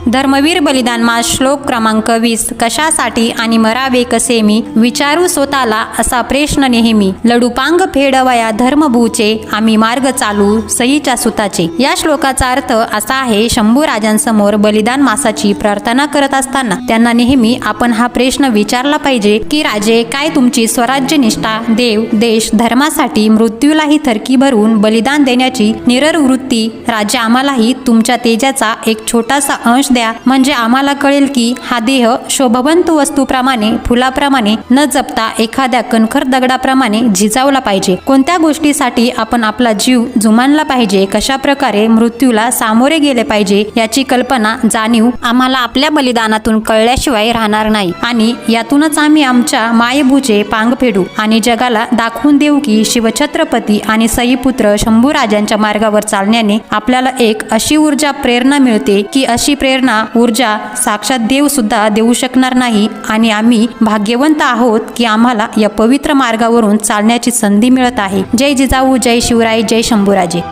धर्मवीर बलिदान मास श्लोक क्रमांक 20. कशासाठी आणि मरावे कसे मी, विचारू स्वतःला असा प्रश्न नेहमी. लडूपांग फेडवया धर्मभूचे, आम्ही मार्ग चालू सईच्या सुताचे. या श्लोकाचा अर्थ असा आहे, शंभू राजांसमोर बलिदान मासाची प्रार्थना करत असताना त्यांना नेहमी आपण हा प्रश्न विचारला पाहिजे की राजे, काय तुमची स्वराज्य निष्ठा, देव देश धर्मासाठी मृत्यूलाही थरकी भरून बलिदान देण्याची निरवृत्ती. राजे, आम्हालाही तुमच्या तेजाचा एक छोटासा अंश द्या, म्हणजे आम्हाला कळेल की हा देह शोभवंत वस्तूप्रमाणे, फुलाप्रमाणे न जपता एखाद्या कणखर दगडाप्रमाणे झिजावला पाहिजे. कोणत्या गोष्टीसाठी आपण आपला जीव जुमानला पाहिजे, कशा प्रकारे मृत्यूला सामोरे गेले पाहिजे, याची कल्पना, जाणीव आम्हाला आपल्या बलिदानातून कळल्याशिवाय राहणार नाही. आणि यातूनच आम्ही आमच्या मायभूचे पांग फेडू आणि जगाला दाखवून देऊ की शिवछत्रपती आणि सईपुत्र शंभूराजांच्या मार्गावर चालण्याने आपल्याला एक अशी ऊर्जा, प्रेरणा मिळते की अशी प्रेरणा, ऊर्जा साक्षात देव सुद्धा देऊ शकणार नाही. आणि आम्ही भाग्यवंत आहोत की आम्हाला या पवित्र मार्गावरून चालण्याची संधी मिळत आहे. जय जिजाऊ, जय शिवराय, जय शंभूराजे.